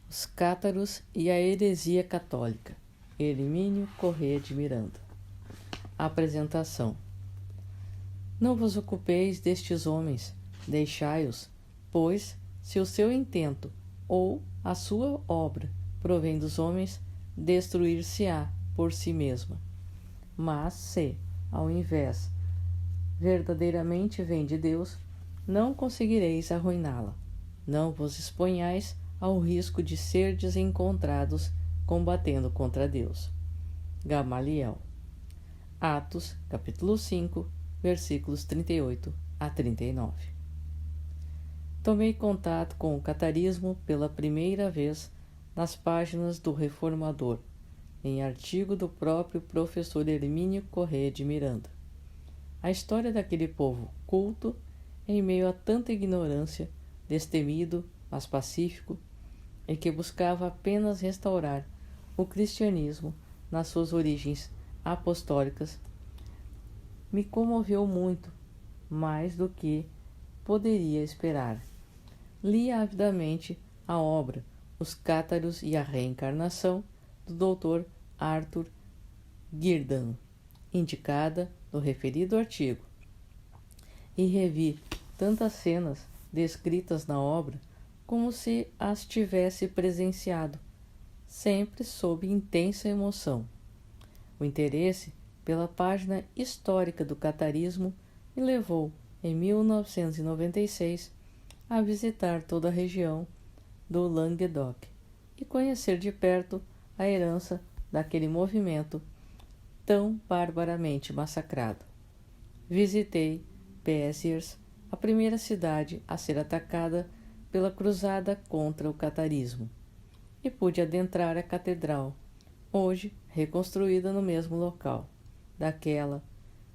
Os cátaros e a heresia católica. Hermínio Corrêa de Miranda. Apresentação. Não vos ocupeis destes homens, deixai-os, pois, se o seu intento ou a sua obra provém dos homens, destruir-se-á por si mesma. Mas se, ao invés, verdadeiramente vem de Deus, não conseguireis arruiná-la. Não vos exponhais ao risco de serdes encontrados combatendo contra Deus. Gamaliel. Atos, capítulo 5, versículos 38 a 39. Tomei contato com o catarismo pela primeira vez nas páginas do Reformador, em artigo do próprio professor Hermínio Corrêa de Miranda. A história daquele povo culto, em meio a tanta ignorância, destemido, mas pacífico, e que buscava apenas restaurar o cristianismo nas suas origens apostólicas, me comoveu muito, mais do que poderia esperar. Li avidamente a obra Os Cátaros e a Reencarnação, do Dr. Arthur Girdan, indicada no referido artigo, e revi tantas cenas descritas na obra como se as tivesse presenciado, sempre sob intensa emoção. O interesse pela página histórica do catarismo me levou, em 1996, a visitar toda a região do Languedoc e conhecer de perto a herança daquele movimento tão barbaramente massacrado. Visitei Béziers, a primeira cidade a ser atacada pela cruzada contra o catarismo, e pude adentrar a catedral, hoje reconstruída no mesmo local, daquela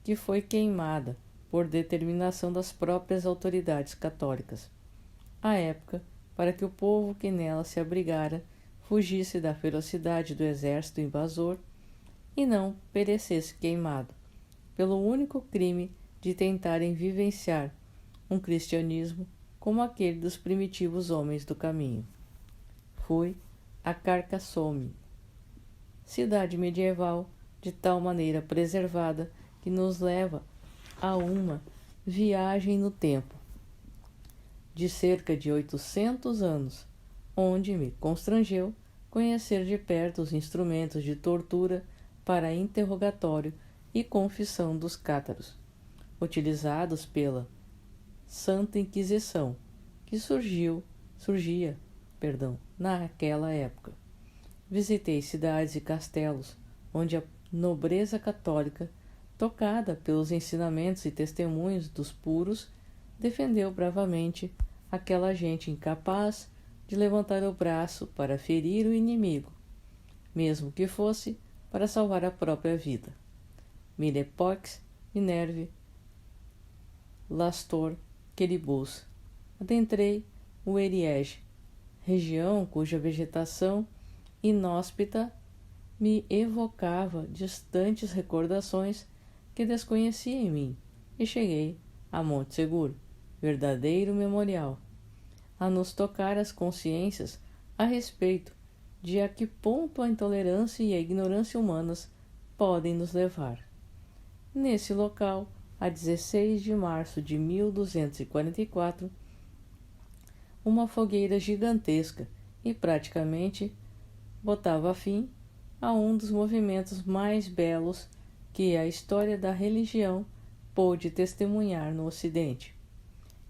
que foi queimada por determinação das próprias autoridades católicas, à época, para que o povo que nela se abrigara fugisse da ferocidade do exército invasor e não perecesse queimado, pelo único crime de tentarem vivenciar um cristianismo como aquele dos primitivos homens do caminho. Fui a Carcassonne, cidade medieval de tal maneira preservada que nos leva a uma viagem no tempo de cerca de 800 anos, onde me constrangeu conhecer de perto os instrumentos de tortura para interrogatório e confissão dos cátaros, utilizados pela Santa Inquisição, que surgia naquela época. Visitei cidades e castelos, onde a nobreza católica, tocada pelos ensinamentos e testemunhos dos puros, defendeu bravamente aquela gente incapaz de levantar o braço para ferir o inimigo, mesmo que fosse para salvar a própria vida. Mirepoix, Minerve, Lastor, Queribus. Adentrei o Ariège, região cuja vegetação inóspita me evocava distantes recordações que desconhecia em mim, e cheguei a Monte Seguro, verdadeiro memorial, a nos tocar as consciências a respeito de a que ponto a intolerância e a ignorância humanas podem nos levar. Nesse local, a 16 de março de 1244, uma fogueira gigantesca e praticamente botava fim a um dos movimentos mais belos que a história da religião pôde testemunhar no Ocidente.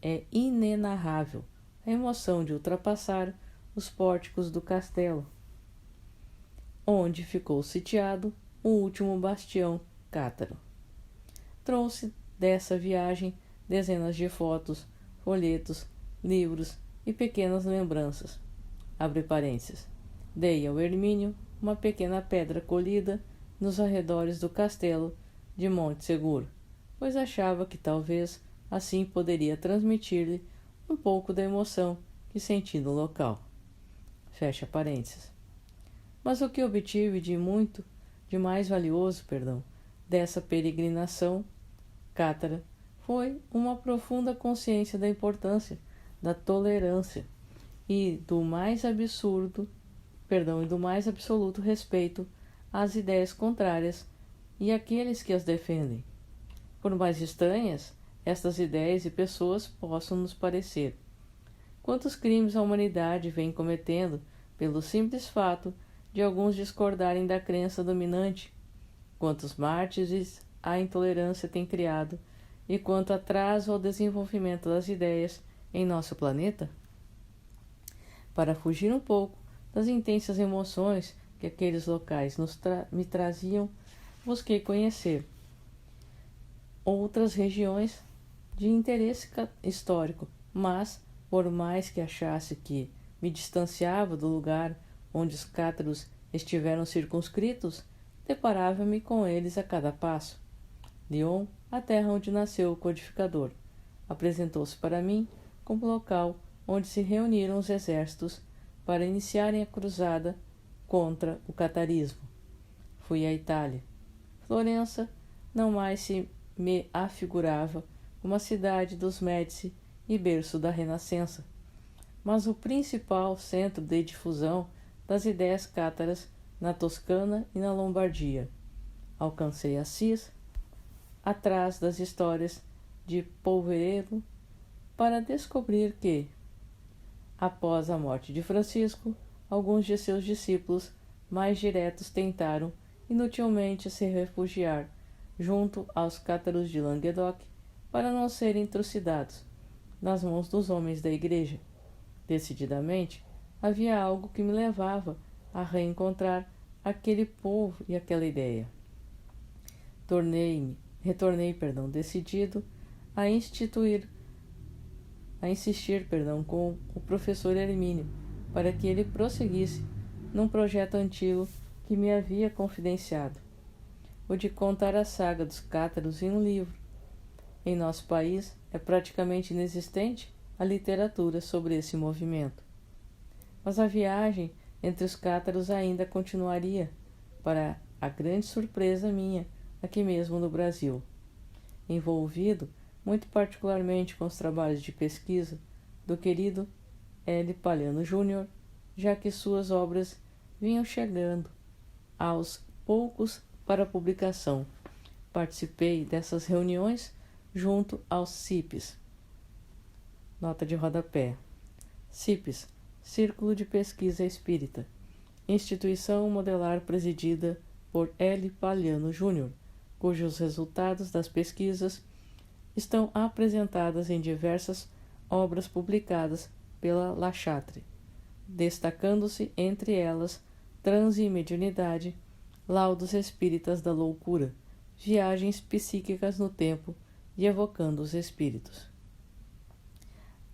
É inenarrável a emoção de ultrapassar os pórticos do castelo, onde ficou sitiado o último bastião cátaro. Trouxe dessa viagem dezenas de fotos, folhetos, livros e pequenas lembranças. Abre parênteses. Dei ao Hermínio uma pequena pedra colhida nos arredores do castelo de Monte Seguro, pois achava que talvez assim poderia transmitir-lhe um pouco da emoção que senti no local. Fecha parênteses. Mas o que obtive de mais valioso, dessa peregrinação cátara foi uma profunda consciência da importância da tolerância e do mais absoluto respeito às ideias contrárias e àqueles que as defendem. Por mais estranhas estas ideias e pessoas possam nos parecer, quantos crimes a humanidade vem cometendo pelo simples fato de alguns discordarem da crença dominante, quantos mártires a intolerância tem criado e quanto atraso ao desenvolvimento das ideias em nosso planeta? Para fugir um pouco das intensas emoções que aqueles locais me traziam, busquei conhecer outras regiões de interesse histórico, mas, por mais que achasse que me distanciava do lugar onde os cátaros estiveram circunscritos, deparava-me com eles a cada passo. Lyon, a terra onde nasceu o codificador, apresentou-se para mim como local onde se reuniram os exércitos para iniciarem a cruzada contra o catarismo. Fui à Itália. Florença não mais se me afigurava uma cidade dos Médici e berço da Renascença, mas o principal centro de difusão das ideias cátaras na Toscana e na Lombardia. Alcancei Assis, atrás das histórias de Polverelo, para descobrir que, após a morte de Francisco, alguns de seus discípulos mais diretos tentaram inutilmente se refugiar junto aos cátaros de Languedoc para não serem trucidados nas mãos dos homens da igreja. Decididamente, havia algo que me levava a reencontrar aquele povo e aquela ideia. Retornei, decidido a insistir, com o professor Hermínio para que ele prosseguisse num projeto antigo que me havia confidenciado, o de contar a saga dos cátaros em um livro. Em nosso país é praticamente inexistente a literatura sobre esse movimento. Mas a viagem entre os cátaros ainda continuaria, para a grande surpresa minha, aqui mesmo no Brasil. Envolvido muito particularmente com os trabalhos de pesquisa do querido L. Palhano Júnior, já que suas obras vinham chegando aos poucos para publicação. Participei dessas reuniões junto aos CIPs. Nota de rodapé. CIPs, Círculo de Pesquisa Espírita, instituição modelar presidida por L. Palhano Júnior, cujos resultados das pesquisas estão apresentadas em diversas obras publicadas pela La Chatre, destacando-se entre elas Transe e Mediunidade, Laudos Espíritas da Loucura, Viagens Psíquicas no Tempo e Evocando os Espíritos.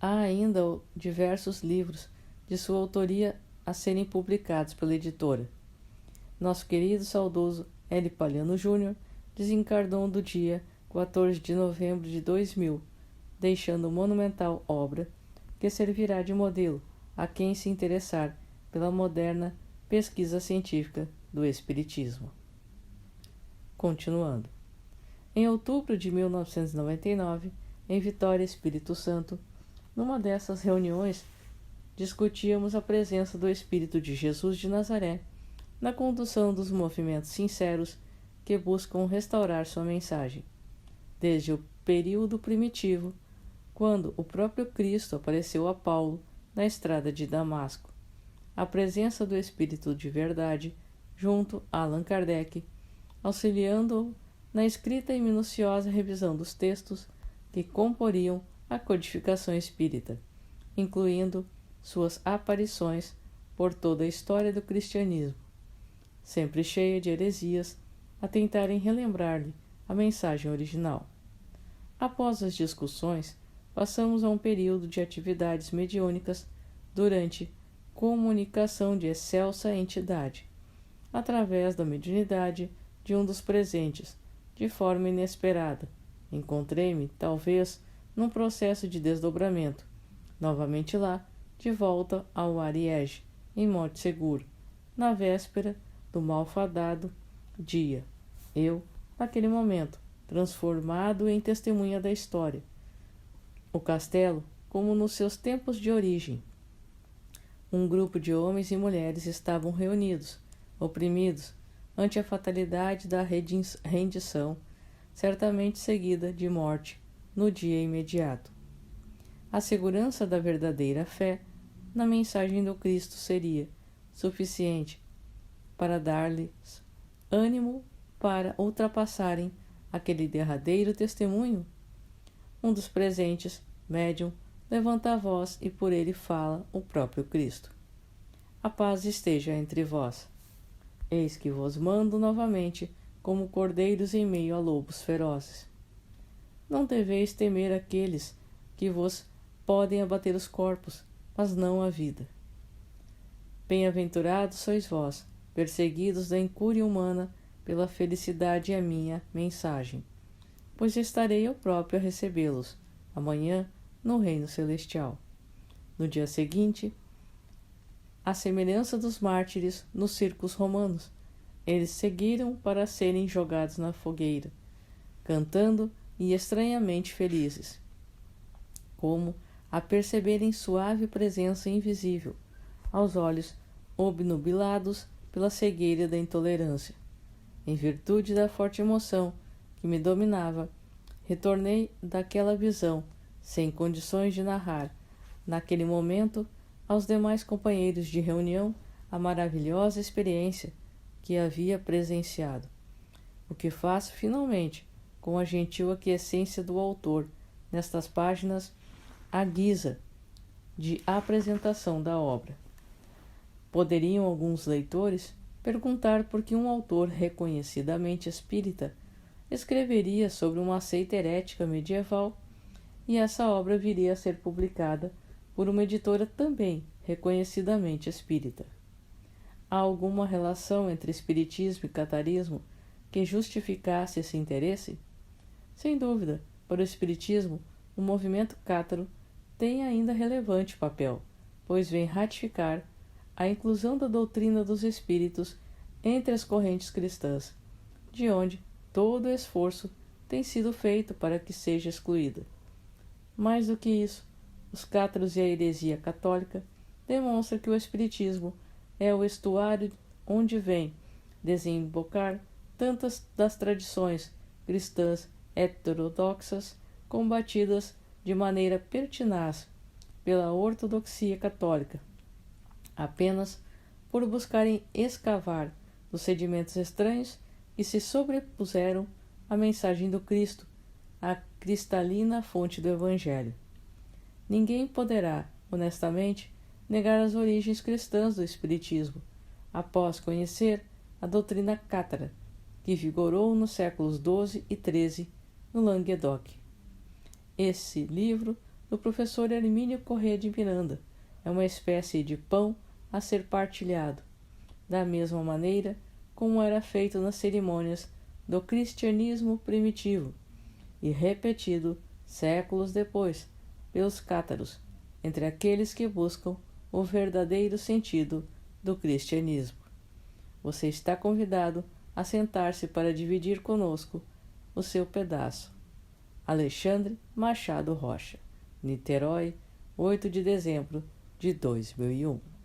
Há ainda diversos livros de sua autoria a serem publicados pela editora. Nosso querido saudoso L. Palhano Júnior desencarnou do dia 14 de novembro de 2000, deixando monumental obra que servirá de modelo a quem se interessar pela moderna pesquisa científica do Espiritismo. Continuando. Em outubro de 1999, em Vitória, Espírito Santo, numa dessas reuniões, discutíamos a presença do Espírito de Jesus de Nazaré na condução dos movimentos sinceros que buscam restaurar sua mensagem, desde o período primitivo, quando o próprio Cristo apareceu a Paulo na estrada de Damasco. A presença do Espírito de Verdade junto a Allan Kardec, auxiliando-o na escrita e minuciosa revisão dos textos que comporiam a codificação espírita, incluindo suas aparições por toda a história do cristianismo, sempre cheia de heresias, a tentarem relembrar-lhe a mensagem original. Após as discussões, passamos a um período de atividades mediúnicas durante comunicação de excelsa entidade, através da mediunidade de um dos presentes, de forma inesperada. Encontrei-me, talvez, num processo de desdobramento, novamente lá, de volta ao Ariege, em Monte Seguro, na véspera do malfadado dia. Eu, naquele momento, transformado em testemunha da história. O castelo, como nos seus tempos de origem, um grupo de homens e mulheres estavam reunidos, oprimidos, ante a fatalidade da rendição, certamente seguida de morte no dia imediato. A segurança da verdadeira fé na mensagem do Cristo seria suficiente para dar-lhes ânimo para ultrapassarem aquele derradeiro testemunho? Um dos presentes, médium, levanta a voz e por ele fala o próprio Cristo. A paz esteja entre vós. Eis que vos mando novamente como cordeiros em meio a lobos ferozes. Não deveis temer aqueles que vos podem abater os corpos, mas não a vida. Bem-aventurados sois vós, perseguidos da incúria humana pela felicidade a minha mensagem, pois estarei eu próprio a recebê-los, amanhã, no reino celestial. No dia seguinte, à semelhança dos mártires nos circos romanos, eles seguiram para serem jogados na fogueira, cantando e estranhamente felizes, como a perceberem suave presença invisível, aos olhos obnubilados pela cegueira da intolerância. Em virtude da forte emoção que me dominava, retornei daquela visão, sem condições de narrar, naquele momento, aos demais companheiros de reunião, a maravilhosa experiência que havia presenciado. O que faço, finalmente, com a gentil aquiescência do autor, nestas páginas, à guisa de apresentação da obra. Poderiam alguns leitores perguntar por que um autor reconhecidamente espírita escreveria sobre uma seita herética medieval e essa obra viria a ser publicada por uma editora também reconhecidamente espírita. Há alguma relação entre espiritismo e catarismo que justificasse esse interesse? Sem dúvida, para o espiritismo, o movimento cátaro tem ainda relevante papel, pois vem ratificar a inclusão da doutrina dos espíritos entre as correntes cristãs, de onde todo o esforço tem sido feito para que seja excluída. Mais do que isso, os cátaros e a heresia católica demonstram que o espiritismo é o estuário onde vem desembocar tantas das tradições cristãs heterodoxas combatidas de maneira pertinaz pela ortodoxia católica, apenas por buscarem escavar nos sedimentos estranhos e se sobrepuseram à mensagem do Cristo, a cristalina fonte do Evangelho. Ninguém poderá, honestamente, negar as origens cristãs do Espiritismo, após conhecer a doutrina cátara, que vigorou nos séculos XII e XIII no Languedoc. Esse livro, do professor Hermínio Corrêa de Miranda, é uma espécie de pão a ser partilhado, da mesma maneira como era feito nas cerimônias do cristianismo primitivo e repetido séculos depois pelos cátaros, entre aqueles que buscam o verdadeiro sentido do cristianismo. Você está convidado a sentar-se para dividir conosco o seu pedaço. Alexandre Machado Rocha, Niterói, 8 de dezembro de 2001.